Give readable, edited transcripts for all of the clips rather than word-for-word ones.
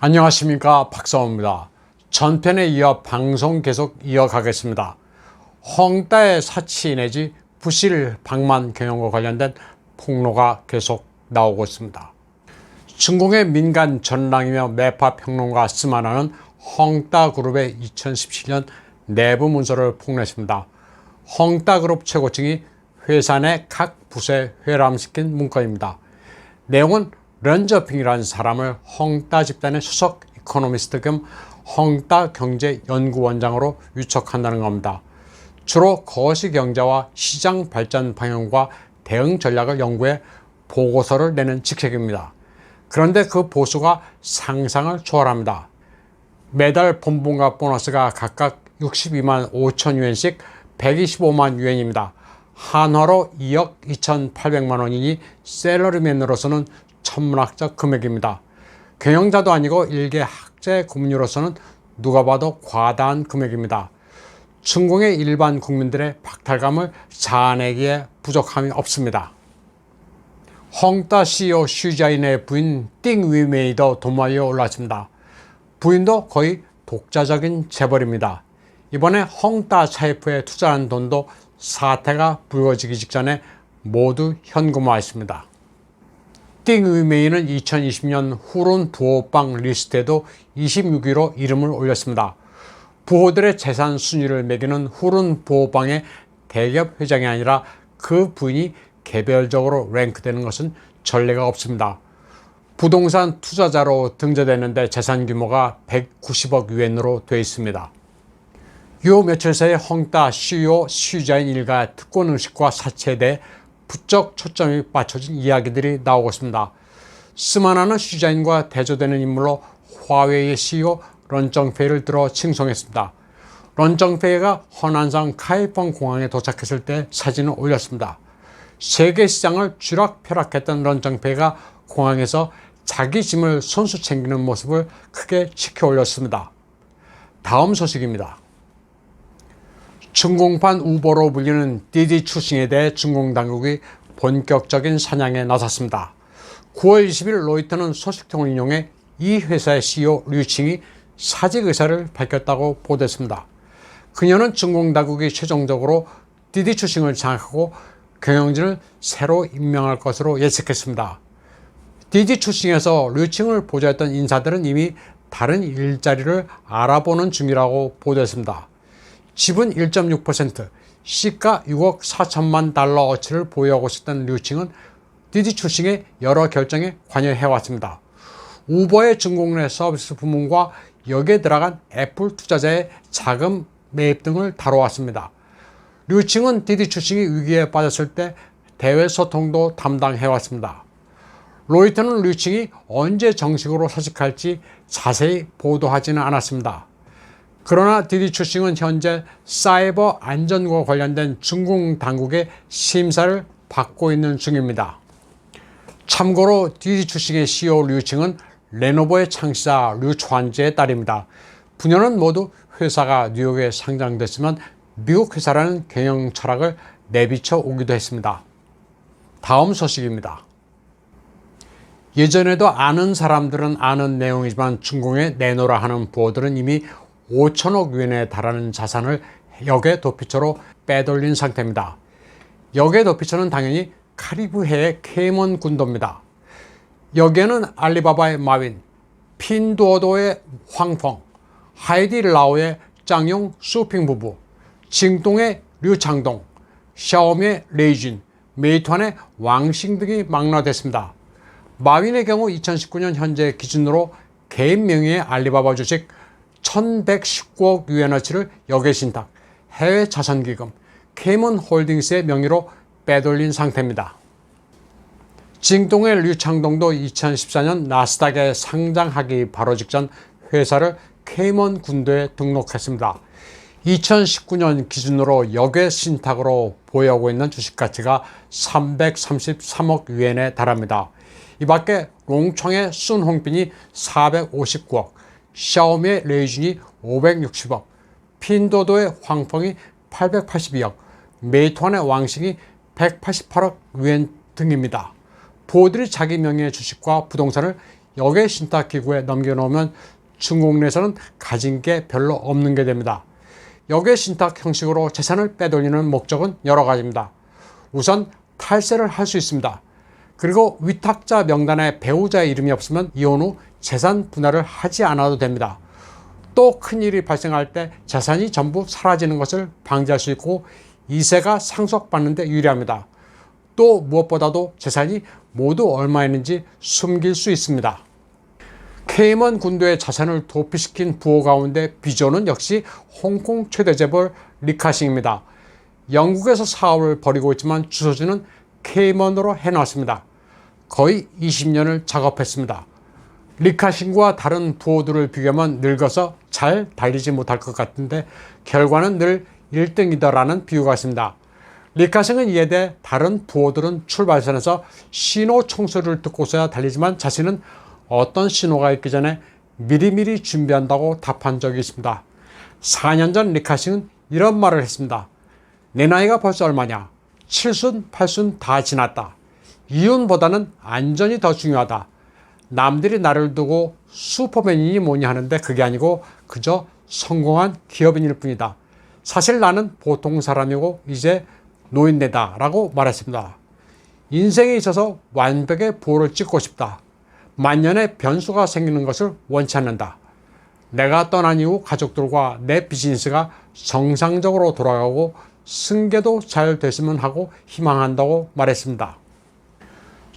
안녕하십니까, 박사원입니다. 전편에 이어 방송 계속 이어가겠습니다. 헝다의 사치 내지 부실 방만 경영과 관련된 폭로가 계속 나오고 있습니다. 중공의 민간 전랑이며 매파 평론가 스마나는 헝다그룹의 2017년 내부 문서를 폭로했습니다. 헝다그룹 최고층이 회사 내 각 부서에 회람시킨 문건입니다. 내용은 런저핑이라는 사람을 헝다 집단의 수석 이코노미스트 겸 헝다 경제연구원장으로 유척한다는 겁니다. 주로 거시경제와 시장 발전 방향과 대응 전략을 연구해 보고서를 내는 직책입니다. 그런데 그 보수가 상상을 초월합니다. 매달 본분과 보너스가 각각 62만 5천 유엔씩 125만 유엔입니다. 한화로 2억 2,800만 원이니 셀러리맨으로서는 천문학적 금액입니다. 경영자도 아니고 일개 학제 고문료로서는 누가 봐도 과다한 금액입니다. 중공의 일반 국민들의 박탈감을 자아내기에 부족함이 없습니다. 헝다 CEO 슈자인의 부인 띵 위메이더 돈 위에 올랐습니다. 부인도 거의 독자적인 재벌입니다. 이번에 헝다 차이프에 투자한 돈도 사태가 불거지기 직전에 모두 현금화했습니다. 띵 위메이는 2020년 후룬 부호방 리스트에도 26위로 이름을 올렸습니다. 부호들의 재산 순위를 매기는 후룬 부호방의 대기업 회장이 아니라 그 부인이 개별적으로 랭크되는 것은 전례가 없습니다. 부동산 투자자로 등재되는데 재산 규모가 190억 유엔으로 되어 있습니다. 요 며칠 사이 헝다 CEO 슈자인 일가 특권 의식과 사치에 대해 부쩍 초점이 맞춰진 이야기들이 나오고 있습니다. 스마나는 슈자인과 대조되는 인물로 화웨이의 CEO 런정페이를 들어 칭송했습니다. 런정페이가 허난성 카이펑 공항에 도착했을 때 사진을 올렸습니다. 세계 시장을 쥐락펴락했던 런정페이가 공항에서 자기 짐을 손수 챙기는 모습을 크게 치켜 올렸습니다. 다음 소식입니다. 중공판 우버로 불리는 디디 추싱에 대해 중공 당국이 본격적인 사냥에 나섰습니다. 9월 20일 로이터는 소식통을 인용해 이 회사의 CEO 류칭이 사직 의사를 밝혔다고 보도했습니다. 그녀는 중공 당국이 최종적으로 디디 추싱을 장악하고 경영진을 새로 임명할 것으로 예측했습니다. 디디 추싱에서 류칭을 보좌했던 인사들은 이미 다른 일자리를 알아보는 중이라고 보도했습니다. 지분 1.6%, 시가 6억 4천만 달러어치를 보유하고 있었던 류칭은 디디 추싱의 여러 결정에 관여해왔습니다. 우버의 중공 내 서비스 부문과 여기에 들어간 애플 투자자의 자금 매입 등을 다뤄왔습니다. 류칭은 디디 추싱이 위기에 빠졌을 때 대외 소통도 담당해왔습니다. 로이터는 류칭이 언제 정식으로 사직할지 자세히 보도하지는 않았습니다. 그러나 디디 추싱은 현재 사이버 안전과 관련된 중공 당국의 심사를 받고 있는 중입니다. 참고로 디디 추싱의 CEO 류칭은 레노버의 창시자 류촨지의 딸입니다. 부녀는 모두 회사가 뉴욕에 상장됐지만 미국 회사라는 경영 철학을 내비쳐 오기도 했습니다. 다음 소식입니다. 예전에도 아는 사람들은 아는 내용이지만 중공에 내놓으라 하는 부호들은 이미 5천억 유엔에 달하는 자산을 역의 도피처로 빼돌린 상태입니다. 역의 도피처는 당연히 카리브해의 케이먼 군도입니다. 여기에는 알리바바의 마윈, 핀두오도의 황펑, 하이디라오의 짱용 수핑 부부, 징동의 류창동, 샤오미의 레이진, 메이투안의 왕싱 등이 망라됐습니다. 마윈의 경우 2019년 현재 기준으로 개인 명의의 알리바바 주식 1119억 유엔어치를 역의 신탁, 해외 자산기금, 케이먼 홀딩스의 명의로 빼돌린 상태입니다. 징동의 류창동도 2014년 나스닥에 상장하기 바로 직전 회사를 케이먼 군도에 등록했습니다. 2019년 기준으로 역의 신탁으로 보유하고 있는 주식 가치가 333억 유엔에 달합니다. 이 밖에 롱총의 순홍빈이 459억, 샤오미의 레이준이 560억, 핀도도의 황펑이 882억, 메이투안의 왕싱이 188억 유엔 등입니다. 부호들이 자기 명의의 주식과 부동산을 역의 신탁기구에 넘겨놓으면 중국 내에서는 가진 게 별로 없는 게 됩니다. 역의 신탁 형식으로 재산을 빼돌리는 목적은 여러 가지입니다. 우선 탈세를 할 수 있습니다. 그리고 위탁자 명단에 배우자의 이름이 없으면 이혼 후 재산 분할을 하지 않아도 됩니다. 또 큰일이 발생할 때 재산이 전부 사라지는 것을 방지할 수 있고 이세가 상속받는 데 유리합니다. 또 무엇보다도 재산이 모두 얼마였는지 숨길 수 있습니다. 케이먼 군도의 자산을 도피시킨 부호 가운데 비조는 역시 홍콩 최대 재벌 리카싱입니다. 영국에서 사업을 벌이고 있지만 주소지는 케이먼으로 해놨습니다. 거의 20년을 작업했습니다. 리카싱과 다른 부호들을 비교하면 늙어서 잘 달리지 못할 것 같은데 결과는 늘 1등이다라는 비유가 있습니다. 리카싱은 이에 대해 다른 부호들은 출발선에서 신호 총소리를 듣고서야 달리지만 자신은 어떤 신호가 있기 전에 미리미리 준비한다고 답한 적이 있습니다. 4년 전 리카싱은 이런 말을 했습니다. 내 나이가 벌써 얼마냐? 7순, 8순 다 지났다. 이윤보다는 안전이 더 중요하다. 남들이 나를 두고 슈퍼맨이니 뭐니 하는데 그게 아니고 그저 성공한 기업인일 뿐이다. 사실 나는 보통 사람이고 이제 노인네다 라고 말했습니다. 인생에 있어서 완벽의 부호를 찍고 싶다. 만년의 변수가 생기는 것을 원치 않는다. 내가 떠난 이후 가족들과 내 비즈니스가 정상적으로 돌아가고 승계도 잘 됐으면 하고 희망한다고 말했습니다.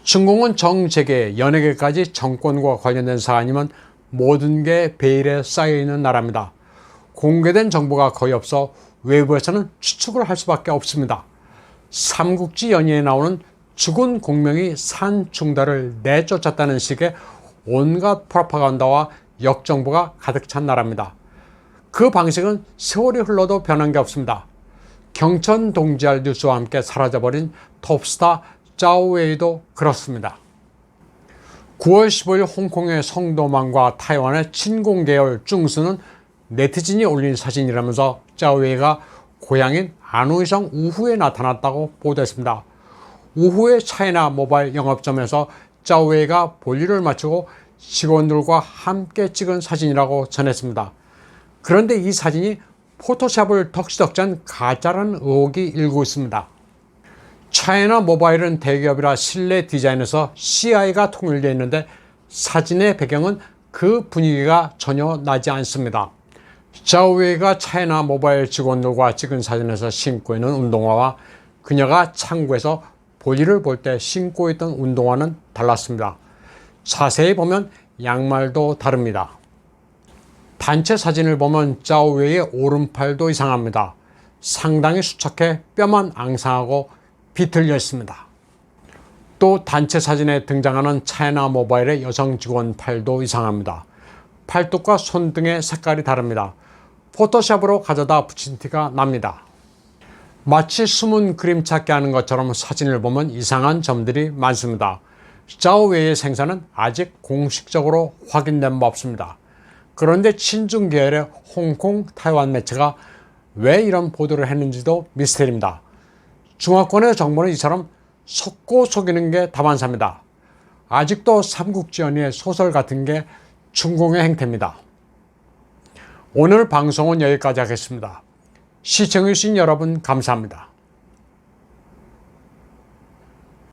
중공은 정재계, 연예계까지 정권과 관련된 사안이면 모든 게 베일에 쌓여있는 나라입니다. 공개된 정보가 거의 없어 외부에서는 추측을 할 수밖에 없습니다. 삼국지 연의에 나오는 죽은 공명이 산중달을 내쫓았다는 식의 온갖 프로파간다와 역정보가 가득 찬 나라입니다. 그 방식은 세월이 흘러도 변한 게 없습니다. 경천 동지알 뉴스와 함께 사라져버린 톱스타 짜오웨이도 그렇습니다. 9월 15일 홍콩의 성도망과 타이완의 친공 계열 쭝스는 네티즌이 올린 사진이라면서 짜오웨이가 고향인 안후이성 우후에 나타났다고 보도했습니다. 우후의 차이나 모바일 영업점에서 짜오웨이가 볼일을 마치고 직원들과 함께 찍은 사진이라고 전했습니다. 그런데 이 사진이 포토샵을 덕지덕지한 가짜라는 의혹이 일고 있습니다. 차이나 모바일은 대기업이라 실내 디자인에서 CI가 통일되어 있는데 사진의 배경은 그 분위기가 전혀 나지 않습니다. 짜오웨이가 차이나 모바일 직원들과 찍은 사진에서 신고 있는 운동화와 그녀가 창구에서 볼일을 볼 때 신고 있던 운동화는 달랐습니다. 자세히 보면 양말도 다릅니다. 단체 사진을 보면 짜오웨이의 오른팔도 이상합니다. 상당히 수척해 뼈만 앙상하고 비틀려 있습니다. 또 단체 사진에 등장하는 차이나 모바일의 여성 직원 팔도 이상합니다. 팔뚝과 손등의 색깔이 다릅니다. 포토샵으로 가져다 붙인 티가 납니다. 마치 숨은 그림 찾기 하는 것처럼 사진을 보면 이상한 점들이 많습니다. 짜오웨이의 생사는 아직 공식적으로 확인된 바 없습니다. 그런데 친중 계열의 홍콩, 타이완 매체가 왜 이런 보도를 했는지도 미스터리입니다. 중화권의 정부는 이처럼 속고 속이는 게 다반사입니다. 아직도 삼국지 연의의 소설 같은 게 중공의 행태입니다. 오늘 방송은 여기까지 하겠습니다. 시청해주신 여러분 감사합니다.